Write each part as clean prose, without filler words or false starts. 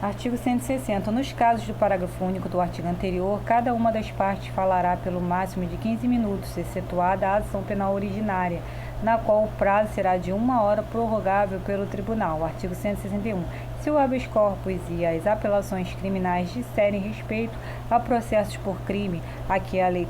Artigo 160. Nos casos do parágrafo único do artigo anterior, cada uma das partes falará pelo máximo de 15 minutos, excetuada a ação penal originária, na qual o prazo será de 1 hora, prorrogável pelo tribunal. Artigo 161. Se o habeas corpus e as apelações criminais disserem respeito a processos por crime a que a lei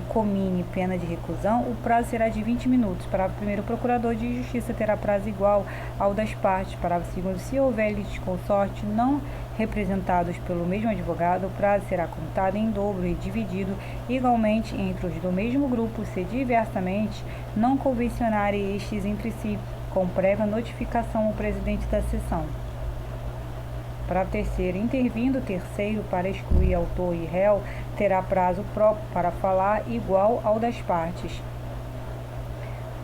comine pena de reclusão, o prazo será de 20 minutos. Parágrafo 1º. O procurador de justiça terá prazo igual ao das partes. Parágrafo 2º. Se houver litisconsorte não representados pelo mesmo advogado, o prazo será contado em dobro e dividido igualmente entre os do mesmo grupo, se diversamente não convencionarem estes entre si, com prévia notificação ao presidente da sessão. Parágrafo 3º. Intervindo o terceiro para excluir autor e réu, terá prazo próprio para falar igual ao das partes.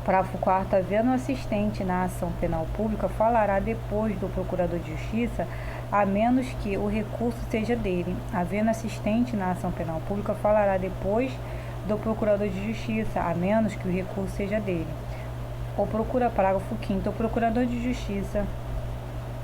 Parágrafo 4º. Havendo assistente na ação penal pública, falará depois do procurador de justiça, a menos que o recurso seja dele. Havendo assistente na ação penal pública, falará depois do procurador de justiça, a menos que o recurso seja dele. Parágrafo 5º. O procurador de justiça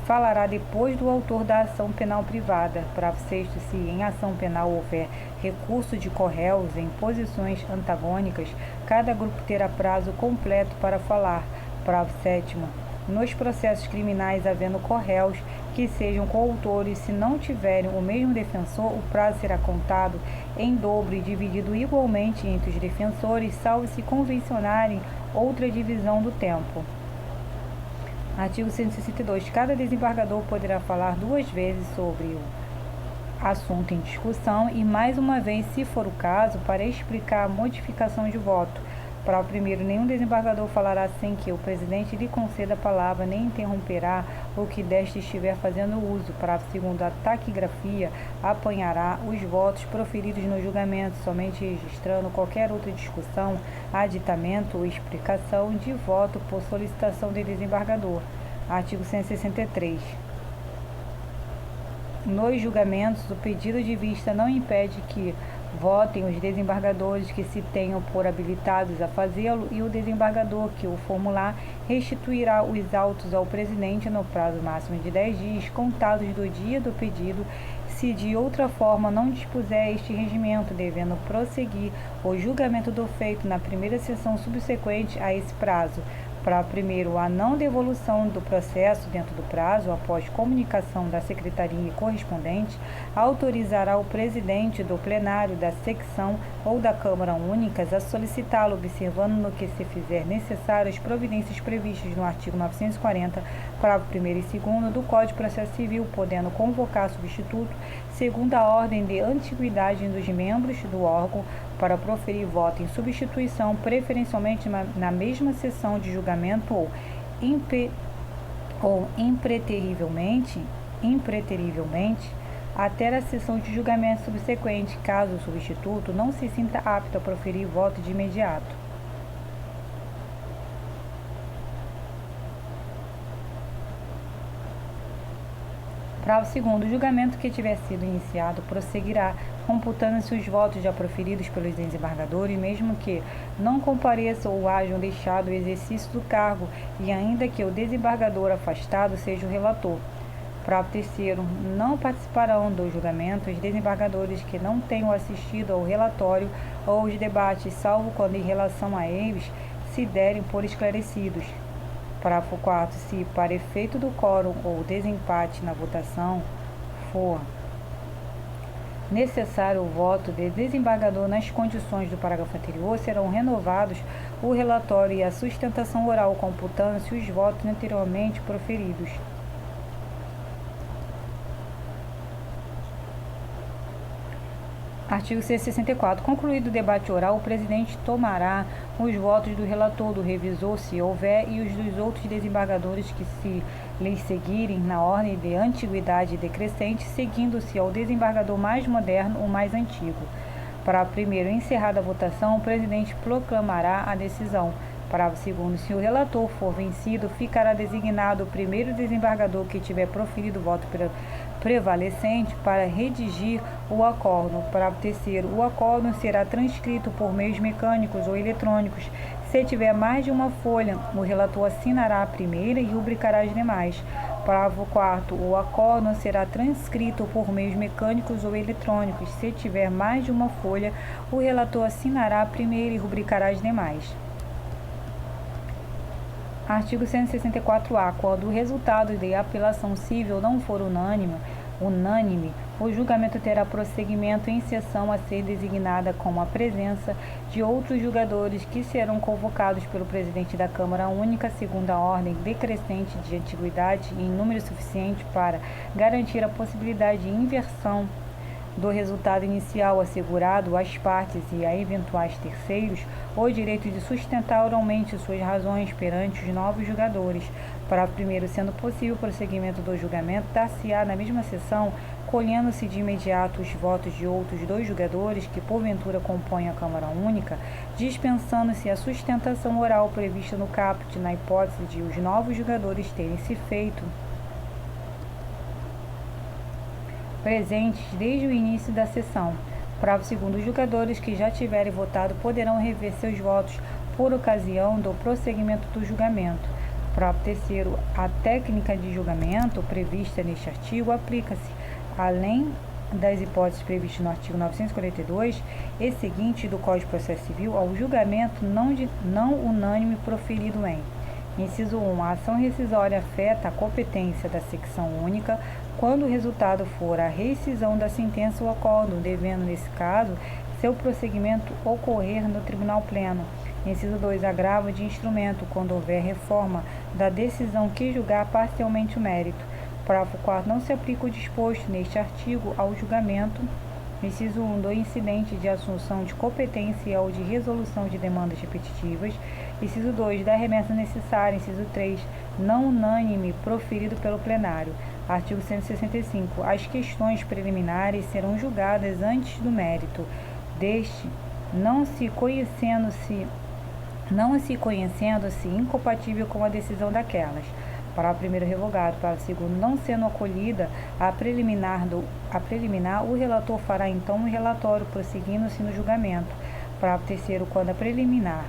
falará depois do autor da ação penal privada. Parágrafo 6º. Se em ação penal houver recurso de corréus em posições antagônicas, cada grupo terá prazo completo para falar. Parágrafo 7º. Nos processos criminais havendo corréus que sejam coautores, se não tiverem o mesmo defensor, o prazo será contado em dobro e dividido igualmente entre os defensores, salvo se convencionarem outra divisão do tempo. Artigo 162. Cada desembargador poderá falar 2 vezes sobre o assunto em discussão e mais uma vez, se for o caso, para explicar a modificação de voto. Parágrafo 1º. Nenhum desembargador falará sem que o presidente lhe conceda a palavra, nem interromperá o que deste estiver fazendo uso. Parágrafo 2º. A taquigrafia apanhará os votos proferidos no julgamento, somente registrando qualquer outra discussão, aditamento ou explicação de voto por solicitação do desembargador. Artigo 163. Nos julgamentos, o pedido de vista não impede que votem os desembargadores que se tenham por habilitados a fazê-lo, e o desembargador que o formular restituirá os autos ao presidente no prazo máximo de 10 dias, contados do dia do pedido, se de outra forma não dispuser este regimento, devendo prosseguir o julgamento do feito na primeira sessão subsequente a esse prazo. Parágrafo 1º. A não devolução do processo dentro do prazo, após comunicação da secretaria correspondente, autorizará o presidente do plenário da secção ou da Câmara Únicas a solicitá-lo, observando no que se fizer necessário as providências previstas no artigo 940, parágrafo 1º e 2º do Código de Processo Civil, podendo convocar substituto, segundo a ordem de antiguidade dos membros do órgão, para proferir voto em substituição, preferencialmente na mesma sessão de julgamento ou impreterivelmente, até a sessão de julgamento subsequente, caso o substituto não se sinta apto a proferir voto de imediato. Parágrafo 2º. O julgamento que tiver sido iniciado prosseguirá, computando-se os votos já proferidos pelos desembargadores, mesmo que não compareçam ou hajam deixado o exercício do cargo, e ainda que o desembargador afastado seja o relator. Parágrafo 3º. Não participarão do julgamento os desembargadores que não tenham assistido ao relatório ou aos debates, salvo quando em relação a eles se derem por esclarecidos. Parágrafo 4º. Se, para efeito do quórum ou desempate na votação, for necessário o voto de desembargador nas condições do parágrafo anterior, serão renovados o relatório e a sustentação oral, computando-se os votos anteriormente proferidos. Artigo 164. Concluído o debate oral, o presidente tomará os votos do relator, do revisor, se houver, e os dos outros desembargadores que se lhes seguirem na ordem de antiguidade decrescente, seguindo-se ao desembargador mais moderno ou mais antigo. Parágrafo 1º. Encerrada a votação, o presidente proclamará a decisão. Parágrafo 2º. Se o relator for vencido, ficará designado o primeiro desembargador que tiver proferido o voto prevalecente para redigir o acórdão. Parágrafo 3º. O acórdão será transcrito por meios mecânicos ou eletrônicos. Se tiver mais de uma folha, o relator assinará a primeira e rubricará as demais. Parágrafo 4º. O acórdão será transcrito por meios mecânicos ou eletrônicos. Se tiver mais de uma folha, o relator assinará a primeira e rubricará as demais. Artigo 164-A. Quando o resultado de apelação civil não for unânime, o julgamento terá prosseguimento em sessão a ser designada com a presença de outros julgadores que serão convocados pelo presidente da Câmara Única segundo a ordem decrescente de antiguidade em número suficiente para garantir a possibilidade de inversão do resultado inicial, assegurado às partes e a eventuais terceiros o direito de sustentar oralmente suas razões perante os novos julgadores. Parágrafo 1º. Sendo possível o prosseguimento do julgamento, dar-se-á na mesma sessão, colhendo-se de imediato os votos de outros 2 julgadores que porventura compõem a Câmara Única, dispensando-se a sustentação oral prevista no caput, na hipótese de os novos julgadores terem se feito presentes desde o início da sessão. Parágrafo 2º. Os julgadores que já tiverem votado poderão rever seus votos por ocasião do prosseguimento do julgamento. Parágrafo 3º. A técnica de julgamento prevista neste artigo aplica-se, além das hipóteses previstas no artigo 942 e seguinte do Código de Processo Civil, ao julgamento não unânime proferido em: Inciso 1. A ação rescisória afeta a competência da secção única quando o resultado for a rescisão da sentença ou acórdão, devendo, nesse caso, seu prosseguimento ocorrer no Tribunal Pleno. Inciso 2. Agravo de instrumento quando houver reforma da decisão que julgar parcialmente o mérito. Parágrafo 4º. Não se aplica o disposto neste artigo ao julgamento. Inciso 1. Do incidente de assunção de competência e ao de resolução de demandas repetitivas. Inciso 2. Da remessa necessária. Inciso 3. Não unânime proferido pelo plenário. Artigo 165. As questões preliminares serão julgadas antes do mérito deste, não se conhecendo-se incompatível com a decisão daquelas. Parágrafo 1º revogado. Parágrafo 2º. Não sendo acolhida a preliminar, o relator fará então um relatório, prosseguindo-se no julgamento. Parágrafo 3º. Quando a preliminar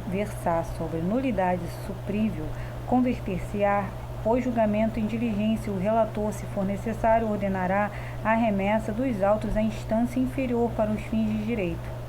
versar sobre nulidade suprível, converter-se-á o julgamento em diligência. O relator, se for necessário, ordenará a remessa dos autos à instância inferior para os fins de direito.